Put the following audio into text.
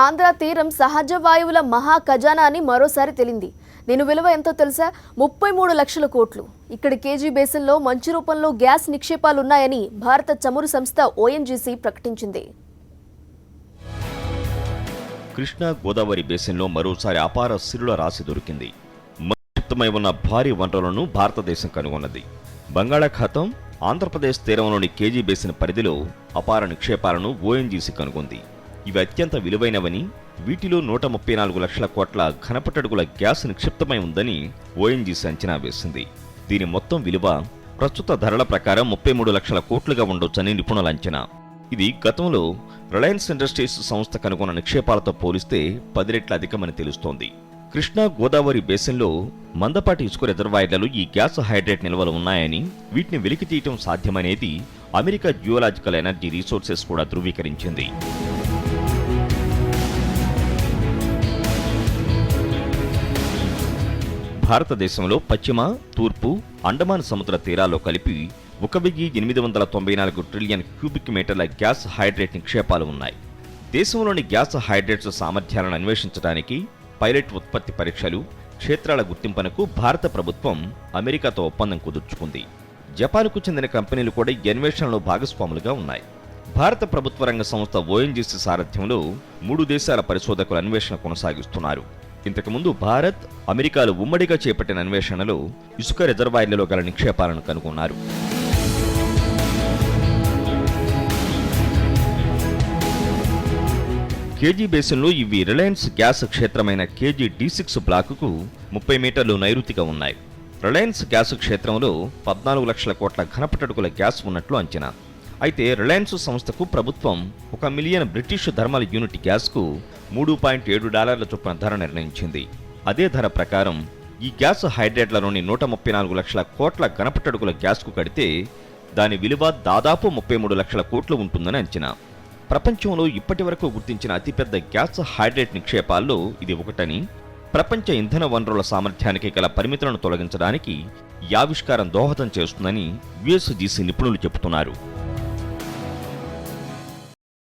ఆంధ్ర తీరం సహజ వాయువుల మహా ఖజానా అని మరోసారి తేలింది. దీని విలువ ఎంతో తెలుసా? 33 లక్షల కోట్లు. ఇక్కడ కేజీ బేసిన్లో మంచు రూపంలో గ్యాస్ నిక్షేపాలున్నాయని భారత చమురు సంస్థ ఓఎన్జీసీ ప్రకటించింది. కృష్ణా గోదావరి బేసిన్లో మరోసారి అపార సిరుల రాశి దొరికింది. మత్తమై ఉన్న భారీ వనరులను భారతదేశం కనుగొన్నది. బంగాళాఖాతం, ఆంధ్రప్రదేశ్ తీరంలోని కేజీ బేసిన్ పరిధిలో అపార నిక్షేపాలను ఓఎన్జీసీ కనుగొంది. ఇవి అత్యంత విలువైనవని, వీటిలో 134 లక్షల కోట్ల ఘనపటడుగుల గ్యాస్ నిక్షిప్తమై ఉందని ఓఎన్జీసీ అంచనా వేసింది. దీని మొత్తం విలువ ప్రస్తుత ధరల ప్రకారం 33 లక్షల కోట్లుగా ఉండొచ్చని నిపుణుల అంచనా. ఇది గతంలో రిలయన్స్ ఇండస్ట్రీస్ సంస్థ కనుగొన్న నిక్షేపాలతో పోలిస్తే 10 రెట్ల అధికమని తెలుస్తోంది. కృష్ణా గోదావరి బేసిన్లో మందపాటి ఇసుక రిజర్వాయర్లలో ఈ గ్యాస్ హైడ్రేట్ నిల్వలు ఉన్నాయని, వీటిని వెలికి తీయటం సాధ్యమనేది అమెరికా జియోలాజికల్ ఎనర్జీ రీసోర్సెస్ కూడా ధృవీకరించింది. భారతదేశంలో పశ్చిమ, తూర్పు, అండమాన్ సముద్ర తీరాల్లో కలిపి 1,894 ట్రిలియన్ క్యూబిక్ మీటర్ల గ్యాస్ హైడ్రేట్ నిక్షేపాలు ఉన్నాయి. దేశంలోని గ్యాస్ హైడ్రేట్స్ సామర్థ్యాలను అన్వేషించడానికి పైలట్ ఉత్పత్తి పరీక్షలు, క్షేత్రాల గుర్తింపునకు భారత ప్రభుత్వం అమెరికాతో ఒప్పందం కుదుర్చుకుంది. జపాన్కు చెందిన కంపెనీలు కూడా ఈ అన్వేషణలో భాగస్వాములుగా ఉన్నాయి. భారత ప్రభుత్వ రంగ సంస్థ ఓఎన్జీసీ సారథ్యంలో 3 దేశాల పరిశోధకులు అన్వేషణ కొనసాగిస్తున్నారు. ఇంతకుముందు భారత్, అమెరికాలు ఉమ్మడిగా చేపట్టిన అన్వేషణలో ఇసుక రిజర్వాయర్లలో గల నిక్షేపాలను కనుగొన్నారు. కేజీ బేసిన్లో ఇవి రిలయన్స్ గ్యాస్ క్షేత్రమైన కేజీ D6 బ్లాకుకు 30 మీటర్లు నైరుతిగా ఉన్నాయి. రిలయన్స్ గ్యాస్ క్షేత్రంలో 14 లక్షల కోట్ల ఘనపటడుగుల గ్యాస్ ఉన్నట్లు అంచనా. అయితే రిలయన్స్ సంస్థకు ప్రభుత్వం 1 మిలియన్ బ్రిటిష్ థర్మల్ యూనిట్ గ్యాస్కు $3.7 చొప్పున ధర నిర్ణయించింది. అదే ధర ప్రకారం ఈ గ్యాస్ హైడ్రేట్లలోని 134 లక్షల కోట్ల ఘనపటడుగుల గ్యాస్కు కడితే దాని విలువ దాదాపు 33 లక్షల కోట్లు ఉంటుందని అంచనా. ప్రపంచంలో ఇప్పటి వరకు గుర్తించిన అతిపెద్ద గ్యాస్ హైడ్రేట్ నిక్షేపాల్లో ఇది ఒకటని, ప్రపంచ ఇంధన వనరుల సామర్థ్యానికి గల పరిమితులను తొలగించడానికి ఈ ఆవిష్కారం దోహదం చేస్తుందని యుఎస్జీసీ నిపుణులు చెబుతున్నారు.